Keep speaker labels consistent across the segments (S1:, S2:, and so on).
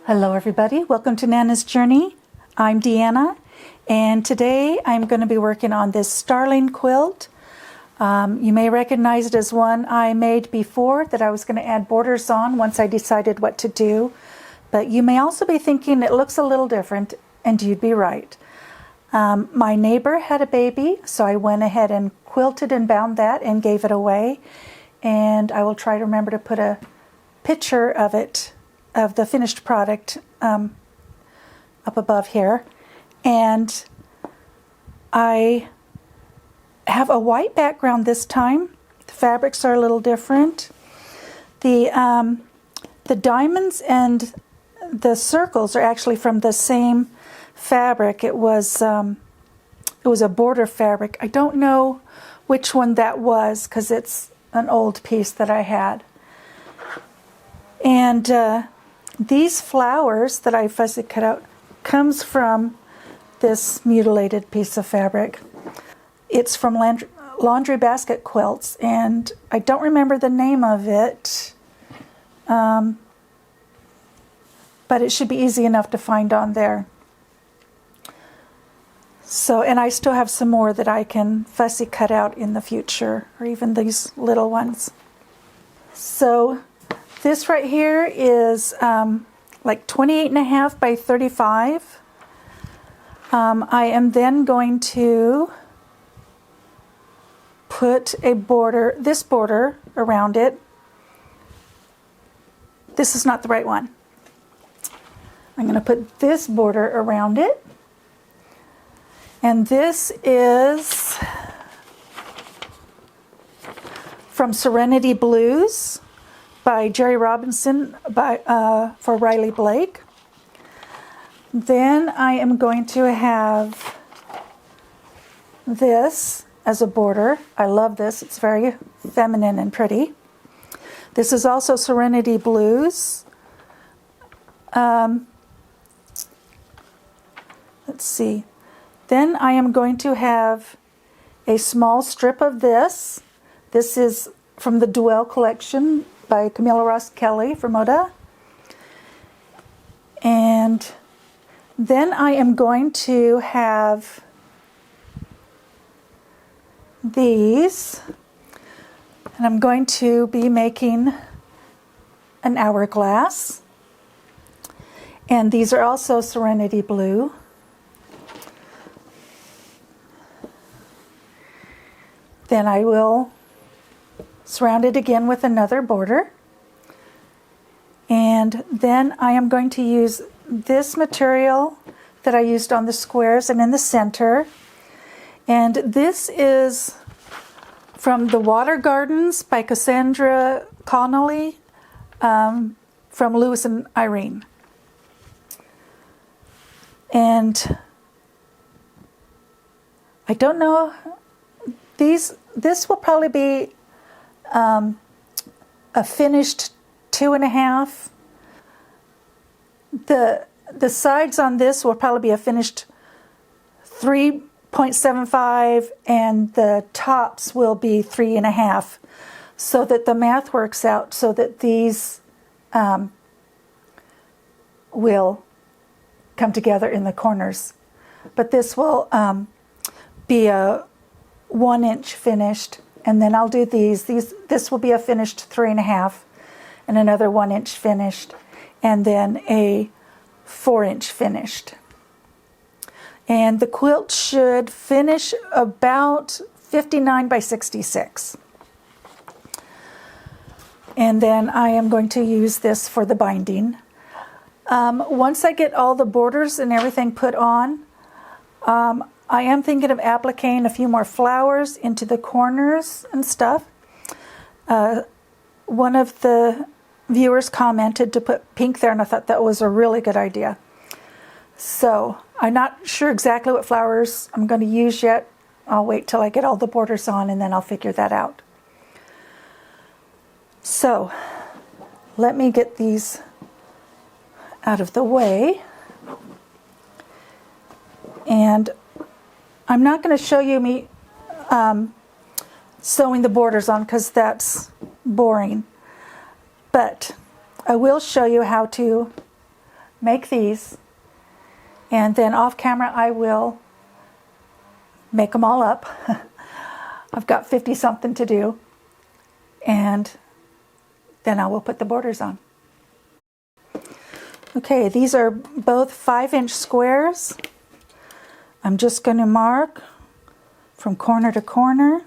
S1: Hello everybody, welcome to Nana's Journey. I'm Deanna, and today I'm going to be working on this Starling quilt. You may recognize it as one I made before that I was going to add borders on once I decided what to do. But you may also be thinking it looks a little different, and you'd be right. My neighbor had a baby, so I went ahead and quilted and bound that and gave it away. And I will try to remember to put a picture of it, of the finished product, up above here. And I have a white background this time. The fabrics are a little different. The diamonds and the circles are actually from the same fabric. It was a border fabric. I don't know which one that was because it's an old piece that I had. And these flowers that I fussy cut out comes from this mutilated piece of fabric. It's from Laundry Basket Quilts, and I don't remember the name of it, but it should be easy enough to find on there. So, and I still have some more that I can fussy cut out in the future, or even these little ones. So this right here is like 28.5 by 35. I am then going to put a border, this border around it. This is not the right one. I'm going to put this border around it. And this is from Serenity Blues by Jerry Robinson for Riley Blake. Then I am going to have this as a border. I love this. It's very feminine and pretty. This is also Serenity Blues. Let's see. Then I am going to have a small strip of this. This is from the Duell collection by Camilla Ross Kelly for Moda. And then I am going to have these, and I'm going to be making an hourglass. And these are also Serenity Blue. Then I will surround it again with another border. And then I am going to use this material that I used on the squares and in the center. And this is from the Water Gardens by Cassandra Connolly, from Lewis and Irene. And I don't know, this will probably be a finished 2.5. The sides on this will probably be a finished 3.75, and the tops will be 3.5, so that the math works out so that these will come together in the corners. But this will be a 1-inch finished, and then I'll do these. This will be a finished 3.5, and another 1-inch finished, and then a 4-inch finished. And the quilt should finish about 59 by 66. And then I am going to use this for the binding. Once I get all the borders and everything put on, I am thinking of appliquing a few more flowers into the corners and stuff. One of the viewers commented to put pink there, and I thought that was a really good idea. So I'm not sure exactly what flowers I'm going to use yet. I'll wait till I get all the borders on, and then I'll figure that out. So let me get these out of the way. And I'm not going to show you me sewing the borders on because that's boring. But I will show you how to make these, and then off camera I will make them all up. I've got 50 something to do, and then I will put the borders on. Okay, these are both 5-inch squares. I'm just going to mark from corner to corner.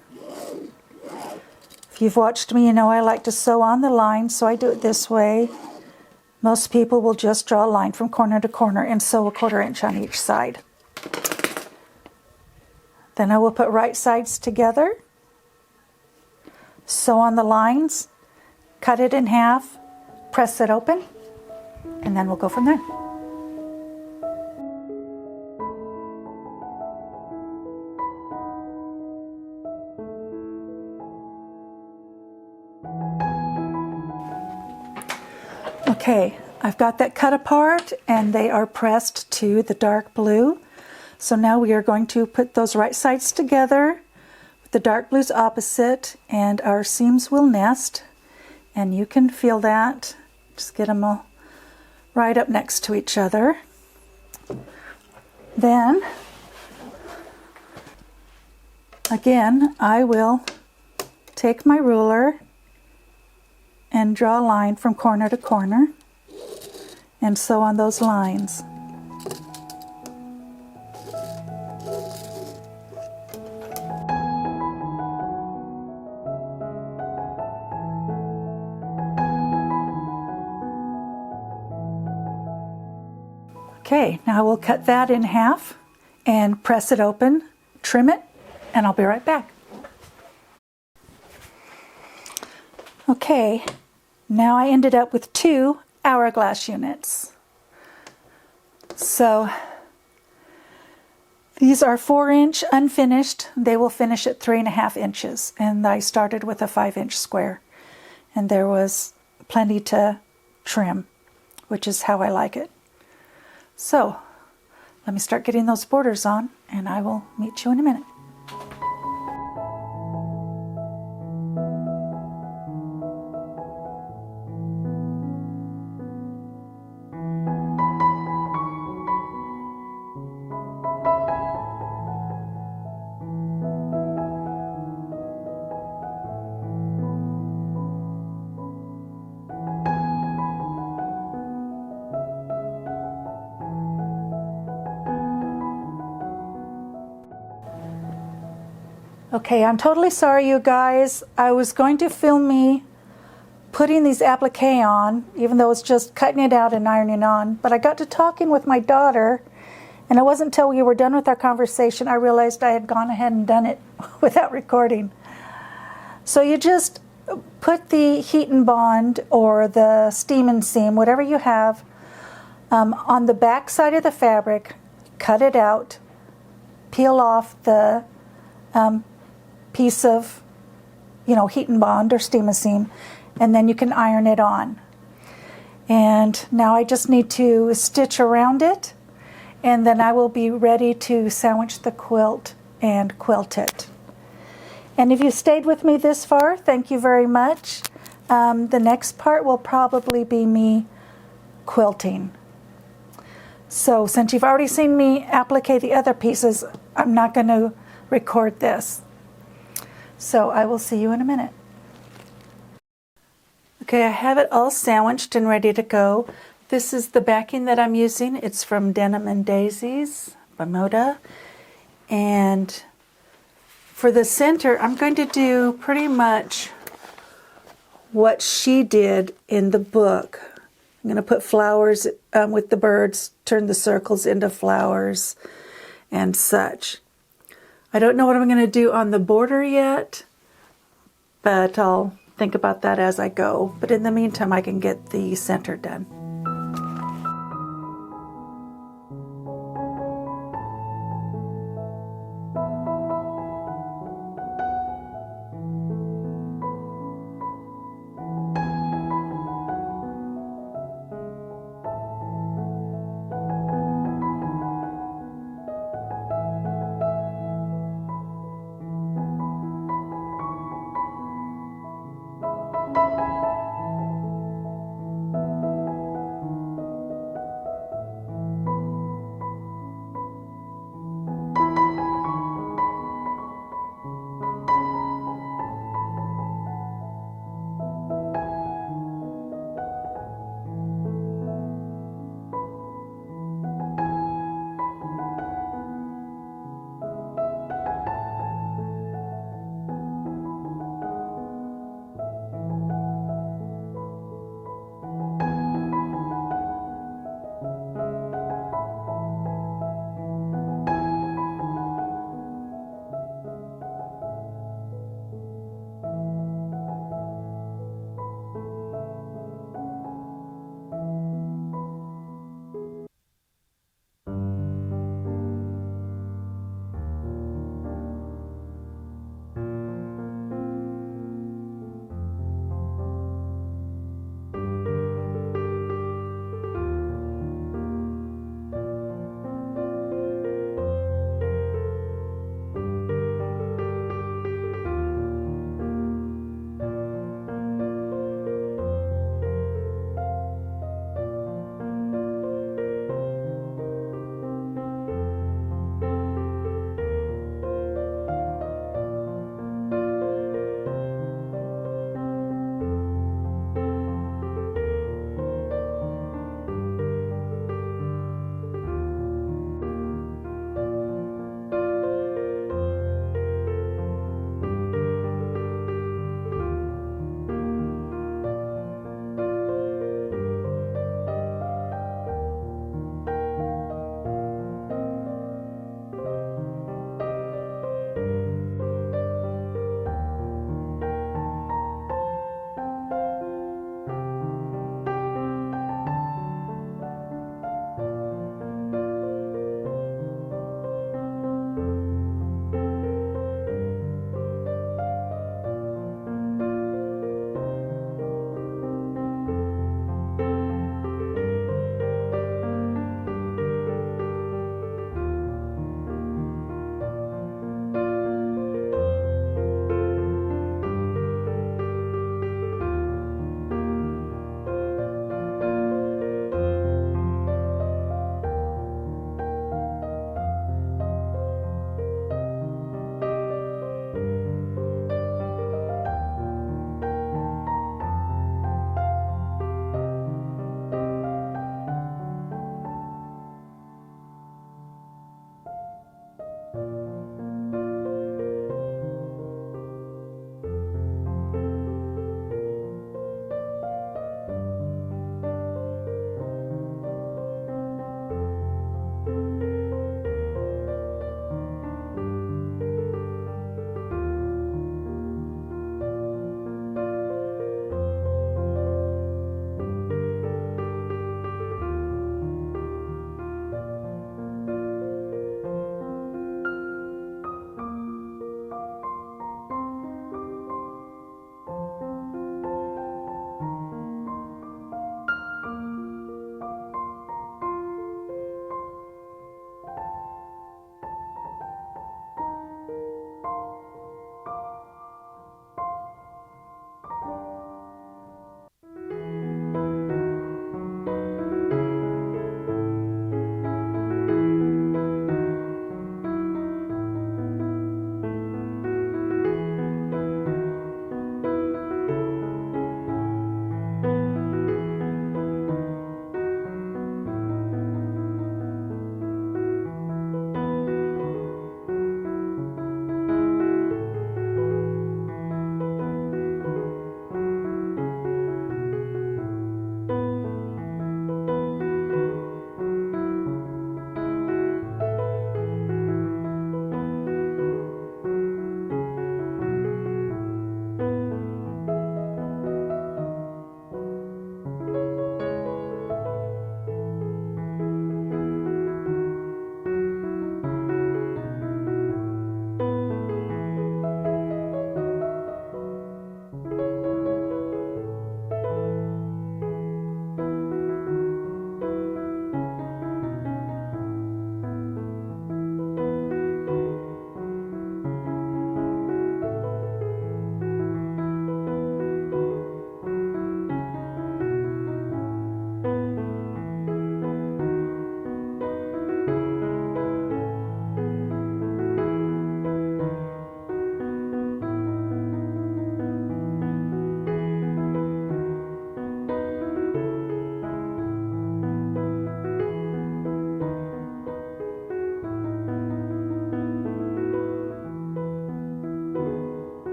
S1: If you've watched me, you know I like to sew on the line, so I do it this way. Most people will just draw a line from corner to corner and sew a 1/4 inch on each side. Then I will put right sides together, sew on the lines, cut it in half, press it open, and then we'll go from there. Okay, I've got that cut apart and they are pressed to the dark blue. So now we are going to put those right sides together with the dark blues opposite, and our seams will nest, and you can feel that. Just get them all right up next to each other. Then again, I will take my ruler and draw a line from corner to corner and sew on those lines. Okay, now we'll cut that in half and press it open, trim it, and I'll be right back. Okay, now I ended up with 2 hourglass units. So these are 4-inch unfinished. They will finish at 3.5 inches, and I started with a 5-inch square, and there was plenty to trim, which is how I like it. So let me start getting those borders on, and I will meet you in a minute. Okay, I'm totally sorry, you guys. I was going to film me putting these applique on, even though it's just cutting it out and ironing on, but I got to talking with my daughter, and it wasn't until we were done with our conversation I realized I had gone ahead and done it without recording. So you just put the heat and bond or the steam and seam, whatever you have, on the back side of the fabric, cut it out, peel off the piece of, heat and bond or steam and seam, and then you can iron it on. And now I just need to stitch around it, and then I will be ready to sandwich the quilt and quilt it. And if you stayed with me this far, thank you very much. The next part will probably be me quilting. So since you've already seen me applique the other pieces, I'm not going to record this. So I will see you in a minute. Okay, I have it all sandwiched and ready to go. This is the backing that I'm using. It's from Denim and Daisies by Moda. And for the center, I'm going to do pretty much what she did in the book. I'm going to put flowers with the birds, turn the circles into flowers and such. I don't know what I'm going to do on the border yet, but I'll think about that as I go. But in the meantime, I can get the center done.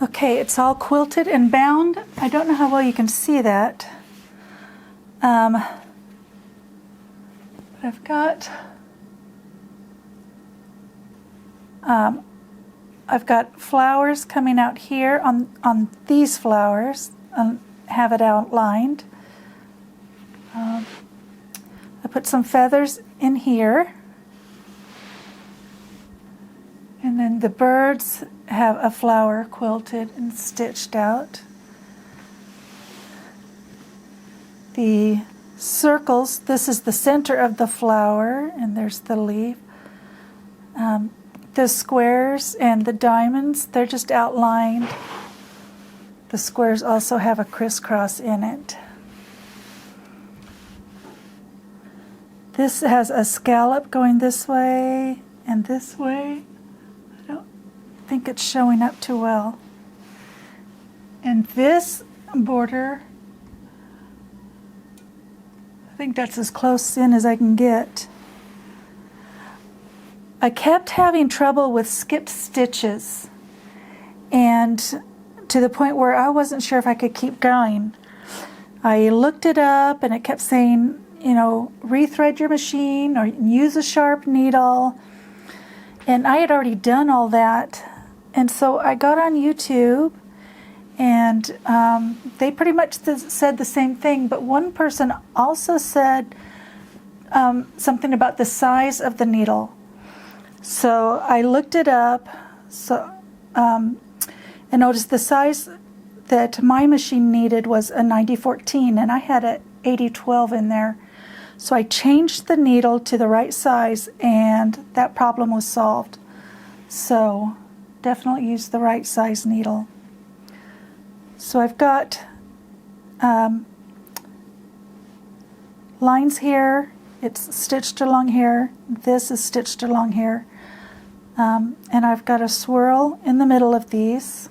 S1: Okay, it's all quilted and bound. I don't know how well you can see that. But I've got flowers coming out here on these flowers, have it outlined. I put some feathers in here. And then the birds have a flower quilted and stitched out. The circles, this is the center of the flower, and there's the leaf. The squares and the diamonds, they're just outlined. The squares also have a crisscross in it. This has a scallop going this way and this way. I don't think it's showing up too well. And this border, I think that's as close in as I can get. I kept having trouble with skipped stitches, and to the point where I wasn't sure if I could keep going. I looked it up and it kept saying, you know, rethread your machine or use a sharp needle. And I had already done all that. And so I got on YouTube, and they pretty much said the same thing, but one person also said something about the size of the needle. So I looked it up, and noticed the size that my machine needed was a 90-14, and I had a 80-12 in there. So I changed the needle to the right size, and that problem was solved. So definitely use the right size needle. So I've got lines here, it's stitched along here, this is stitched along here, and I've got a swirl in the middle of these.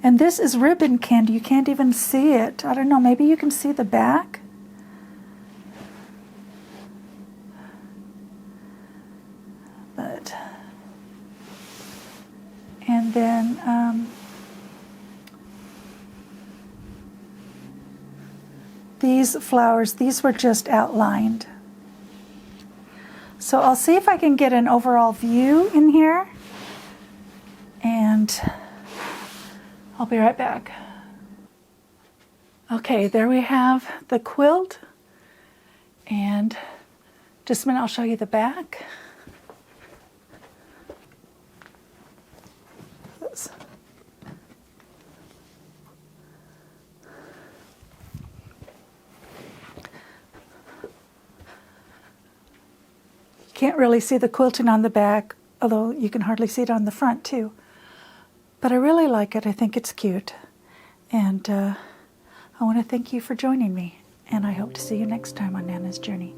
S1: And this is ribbon candy, you can't even see it. I don't know, maybe you can see the back? But, and then these flowers, these were just outlined. So I'll see if I can get an overall view in here, and I'll be right back. Okay, there we have the quilt, and just a minute, I'll show you the back. Can't really see the quilting on the back, although you can hardly see it on the front too. But I really like it. I think it's cute. And I want to thank you for joining me. And I hope to see you next time on Nana's Journey.